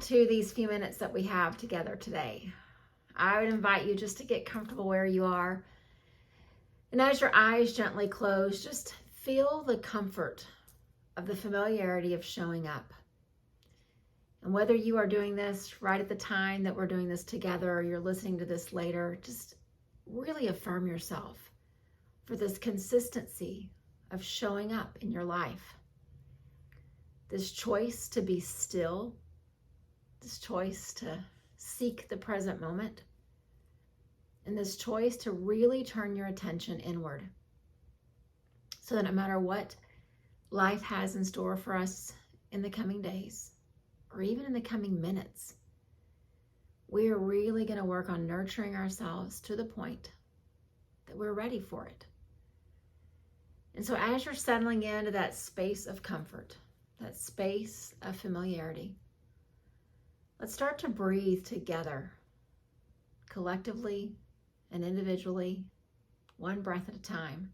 To these few minutes that we have together today, I would invite you just to get comfortable where you are. And as your eyes gently close, just feel the comfort of the familiarity of showing up. And whether you are doing this right at the time that we're doing this together or you're listening to this later, just really affirm yourself for this consistency of showing up in your life. This choice to be still, this choice to seek the present moment, and this choice to really turn your attention inward so that no matter what life has in store for us in the coming days or even in the coming minutes, we are really going to work on nurturing ourselves to the point that we're ready for it. And so as you're settling into that space of comfort, that space of familiarity, let's start to breathe together, collectively and individually, one breath at a time.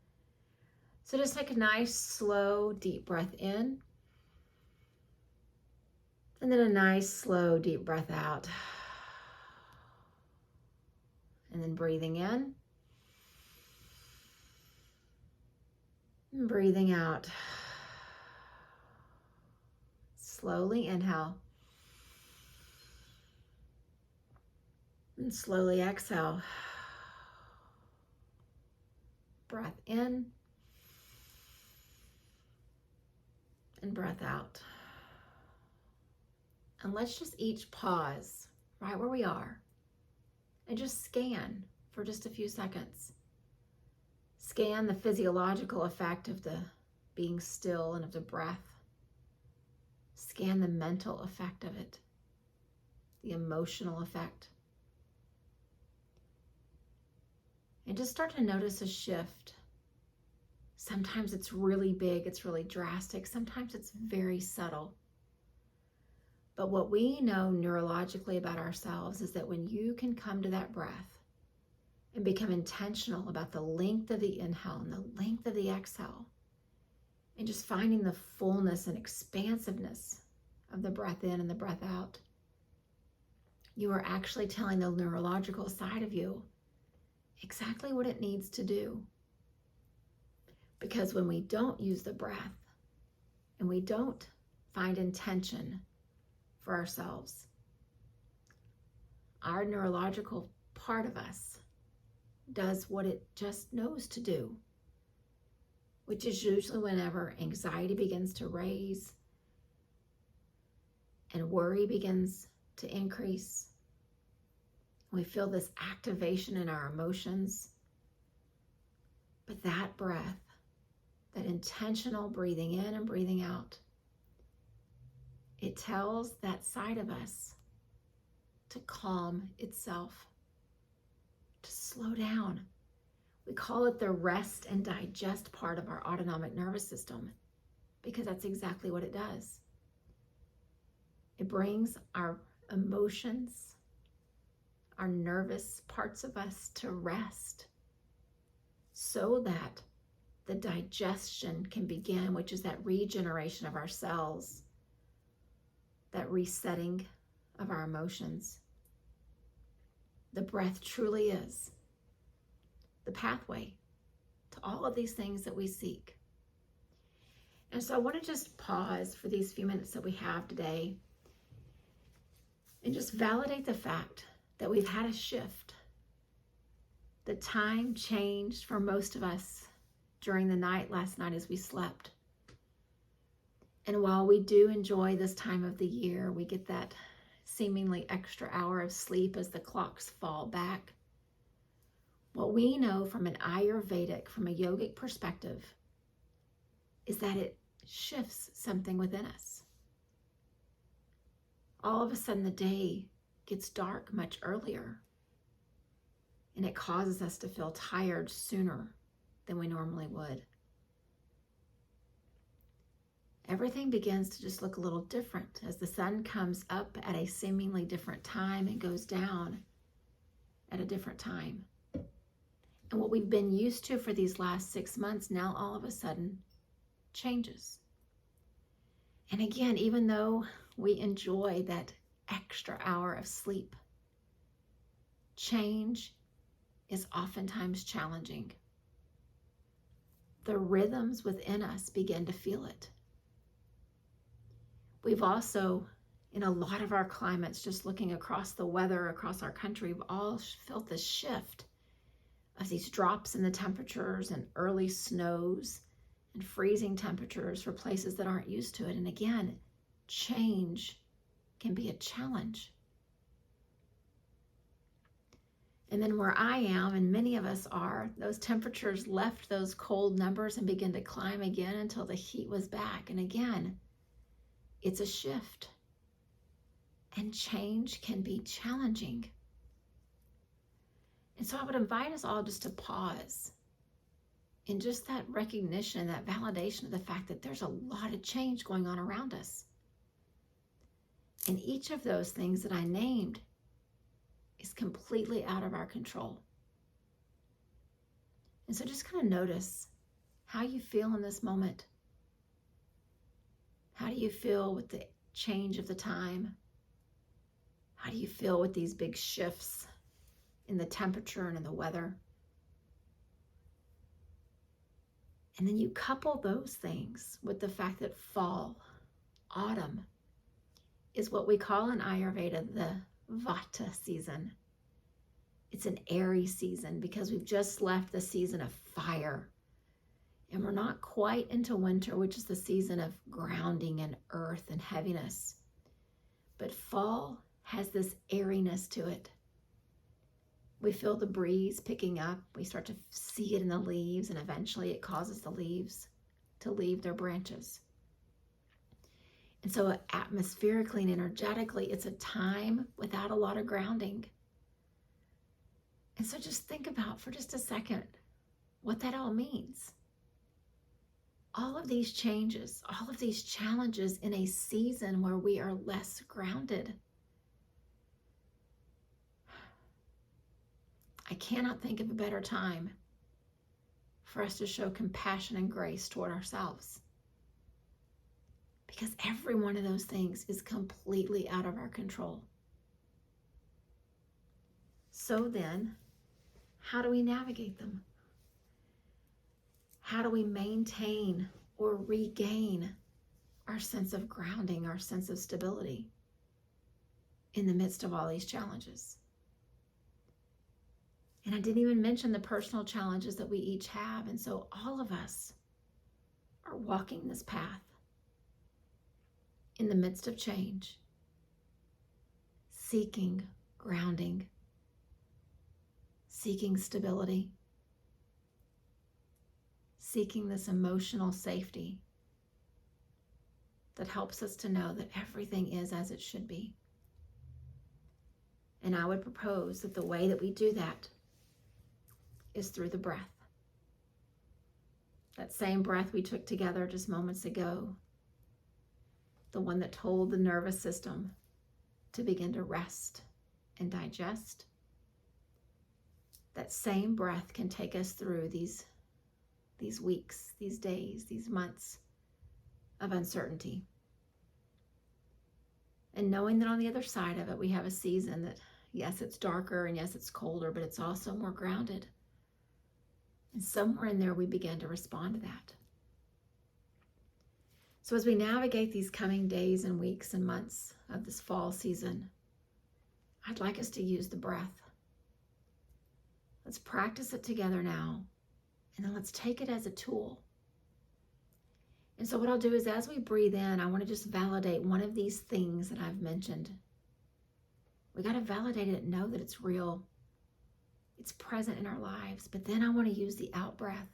So just take a nice, slow, deep breath in, and then a nice, slow, deep breath out. And then breathing in, and breathing out. Slowly inhale, and slowly exhale. Breath in, and breath out. And let's just each pause right where we are and just scan for just a few seconds. Scan the physiological effect of the being still and of the breath. Scan the mental effect of it, the emotional effect. And just start to notice a shift. Sometimes it's really big, it's really drastic. Sometimes it's very subtle. But what we know neurologically about ourselves is that when you can come to that breath and become intentional about the length of the inhale and the length of the exhale, and just finding the fullness and expansiveness of the breath in and the breath out, you are actually telling the neurological side of you exactly what it needs to do. Because when we don't use the breath and we don't find intention for ourselves, our neurological part of us does what it just knows to do, which is usually whenever anxiety begins to raise and worry begins to increase. We feel this activation in our emotions. But that breath, that intentional breathing in and breathing out, it tells that side of us to calm itself, to slow down. We call it the rest and digest part of our autonomic nervous system because that's exactly what it does. It brings our emotions, our nervous parts of us to rest so that the digestion can begin, which is that regeneration of our cells, that resetting of our emotions. The breath truly is the pathway to all of these things that we seek. And so I want to just pause for these few minutes that we have today and just validate the fact that we've had a shift. The time changed for most of us during the night last night as we slept. And while we do enjoy this time of the year, we get that seemingly extra hour of sleep as the clocks fall back. What we know from an Ayurvedic, from a yogic perspective, is that it shifts something within us. All of a sudden the day gets dark much earlier, and it causes us to feel tired sooner than we normally would. Everything begins to just look a little different as the sun comes up at a seemingly different time and goes down at a different time. And what we've been used to for these last 6 months now all of a sudden changes. And again, even though we enjoy that extra hour of sleep, change is oftentimes challenging. The rhythms within us begin to feel it. We've also, in a lot of our climates, just looking across the weather across our country, we've all felt this shift of these drops in the temperatures and early snows and freezing temperatures for places that aren't used to it. And again, change can be a challenge. And then where I am, and many of us are, those temperatures left those cold numbers and began to climb again until the heat was back. And again, it's a shift. And change can be challenging. And so I would invite us all just to pause in just that recognition, that validation of the fact that there's a lot of change going on around us. And each of those things that I named is completely out of our control. And so just kind of notice how you feel in this moment. How do you feel with the change of the time? How do you feel with these big shifts in the temperature and in the weather? And then you couple those things with the fact that fall, autumn, is what we call in Ayurveda the Vata season. It's an airy season because we've just left the season of fire. And we're not quite into winter, which is the season of grounding and earth and heaviness. But fall has this airiness to it. We feel the breeze picking up. We start to see it in the leaves, and eventually it causes the leaves to leave their branches. And so atmospherically and energetically, it's a time without a lot of grounding. And so just think about for just a second what that all means. All of these changes, all of these challenges in a season where we are less grounded. I cannot think of a better time for us to show compassion and grace toward ourselves. Because every one of those things is completely out of our control. So then, how do we navigate them? How do we maintain or regain our sense of grounding, our sense of stability in the midst of all these challenges? And I didn't even mention the personal challenges that we each have. And so all of us are walking this path in the midst of change, seeking grounding, seeking stability, seeking this emotional safety that helps us to know that everything is as it should be. And I would propose that the way that we do that is through the breath. That same breath we took together just moments ago, the one that told the nervous system to begin to rest and digest. That same breath can take us through these weeks, these days, these months of uncertainty. And knowing that on the other side of it, we have a season that, yes, it's darker and yes, it's colder, but it's also more grounded. And somewhere in there, we begin to respond to that. So as we navigate these coming days and weeks and months of this fall season, I'd like us to use the breath. Let's practice it together now, and then let's take it as a tool. And so what I'll do is as we breathe in, I want to just validate one of these things that I've mentioned. We got to validate it and know that it's real. It's present in our lives. But then I want to use the out breath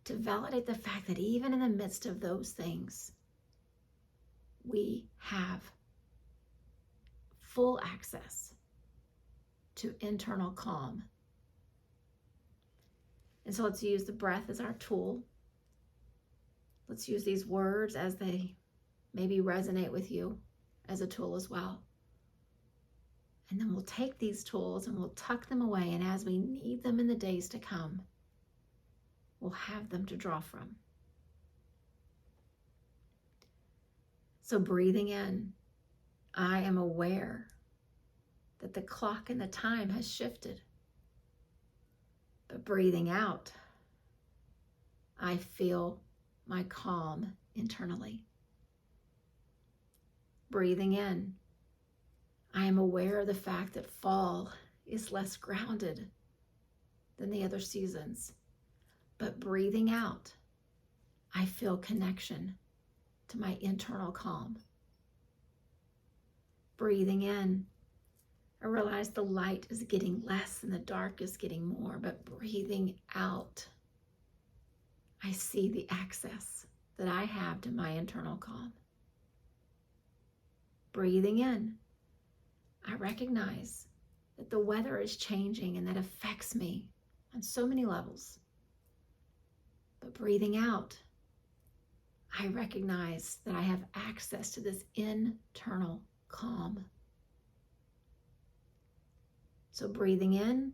to validate the fact that even in the midst of those things, we have full access to internal calm. And so let's use the breath as our tool. Let's use these words as they maybe resonate with you as a tool as well. And then we'll take these tools and we'll tuck them away. And as we need them in the days to come, we'll have them to draw from. So breathing in, I am aware that the clock and the time has shifted. But breathing out, I feel my calm internally. Breathing in, I am aware of the fact that fall is less grounded than the other seasons. But breathing out, I feel connection to my internal calm. Breathing in, I realize the light is getting less and the dark is getting more, but breathing out, I see the access that I have to my internal calm. Breathing in, I recognize that the weather is changing and that affects me on so many levels. But breathing out, I recognize that I have access to this internal calm. So breathing in,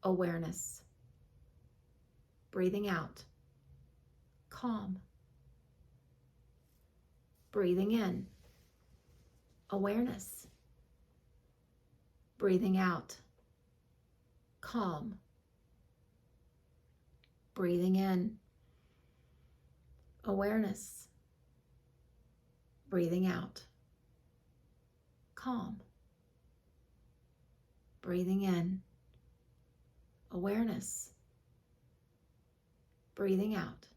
awareness. Breathing out, calm. Breathing in, awareness. Breathing out, calm. Breathing in, awareness. Breathing out, calm. Breathing in, awareness. Breathing out,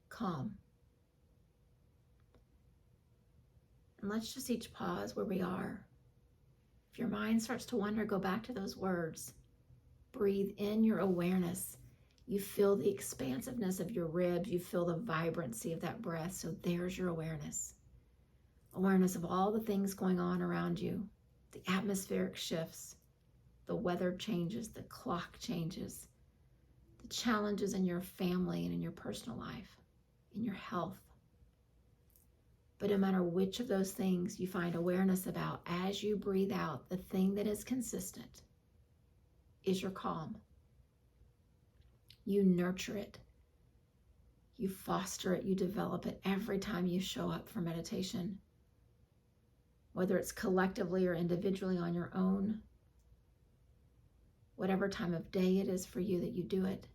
calm. And let's just each pause where we are. If your mind starts to wander, go back to those words. Breathe in your awareness. You feel the expansiveness of your ribs. You feel the vibrancy of that breath. So there's your awareness. Awareness of all the things going on around you. The atmospheric shifts, the weather changes, the clock changes, the challenges in your family and in your personal life, in your health. But no matter which of those things you find awareness about, as you breathe out, the thing that is consistent is your calm. You nurture it. You foster it. You develop it every time you show up for meditation. Whether it's collectively or individually on your own, whatever time of day it is for you that you do it,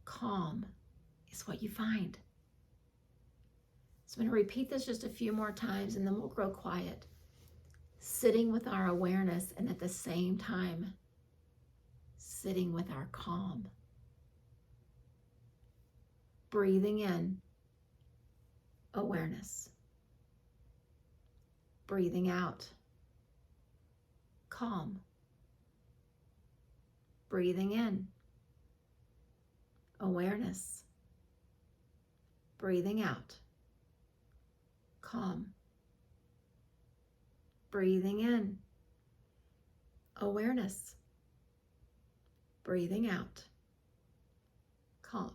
calm is what you find. So I'm going to repeat this just a few more times and then we'll grow quiet. Sitting with our awareness and at the same time, sitting with our calm. Breathing in, awareness. Breathing out, calm. Breathing in, awareness. Breathing out, calm. Breathing in, awareness. Breathing out, calm.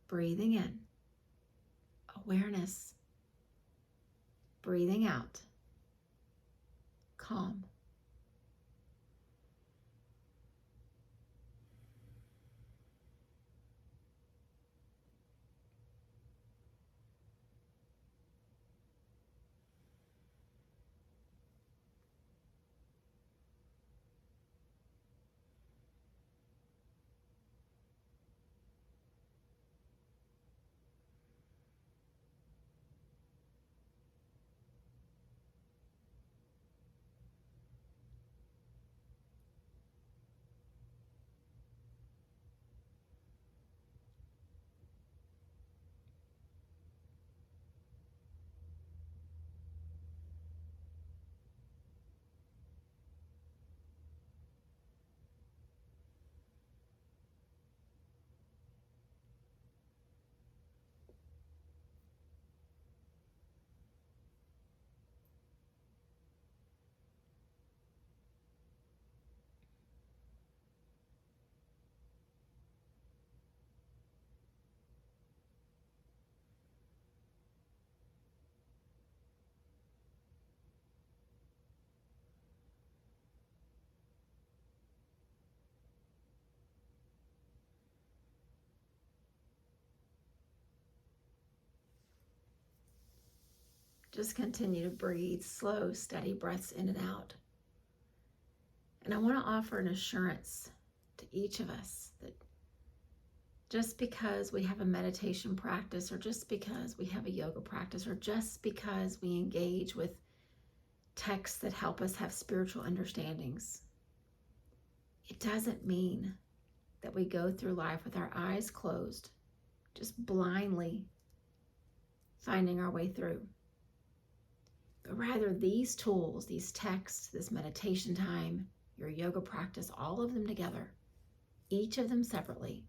Breathing in, awareness. Breathing out, calm. Just continue to breathe, slow, steady breaths in and out. And I want to offer an assurance to each of us that just because we have a meditation practice, or just because we have a yoga practice, or just because we engage with texts that help us have spiritual understandings, it doesn't mean that we go through life with our eyes closed, just blindly finding our way through. But rather, these tools, these texts, this meditation time, your yoga practice, all of them together, each of them separately,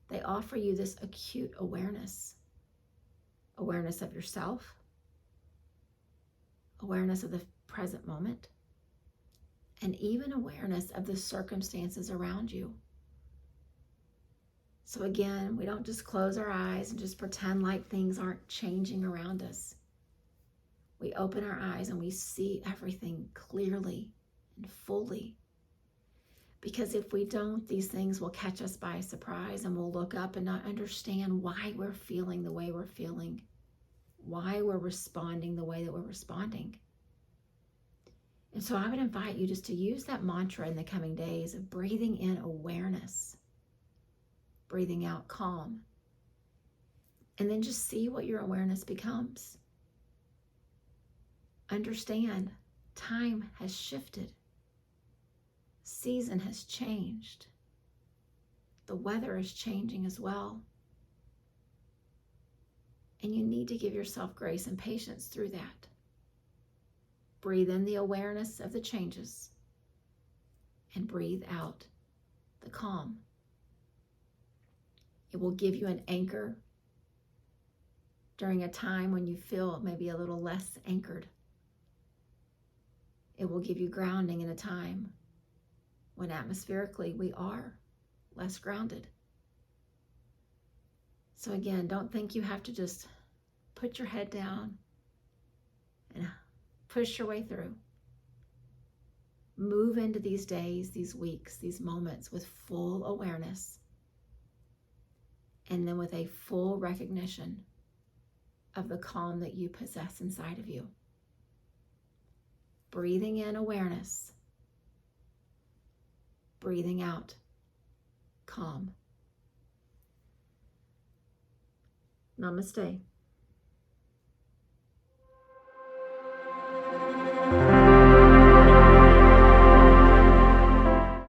they offer you this acute awareness. Awareness of yourself, awareness of the present moment, and even awareness of the circumstances around you. So again, we don't just close our eyes and just pretend like things aren't changing around us. We open our eyes and we see everything clearly and fully. Because if we don't, these things will catch us by surprise, and we'll look up and not understand why we're feeling the way we're feeling, why we're responding the way that we're responding. And so I would invite you just to use that mantra in the coming days of breathing in awareness, breathing out calm, and then just see what your awareness becomes. Understand, time has shifted. Season has changed. The weather is changing as well. And you need to give yourself grace and patience through that. Breathe in the awareness of the changes and breathe out the calm. It will give you an anchor during a time when you feel maybe a little less anchored. It will give you grounding in a time when atmospherically we are less grounded. So again, don't think you have to just put your head down and push your way through. Move into these days, these weeks, these moments with full awareness, and then with a full recognition of the calm that you possess inside of you. Breathing in awareness, breathing out calm. Namaste.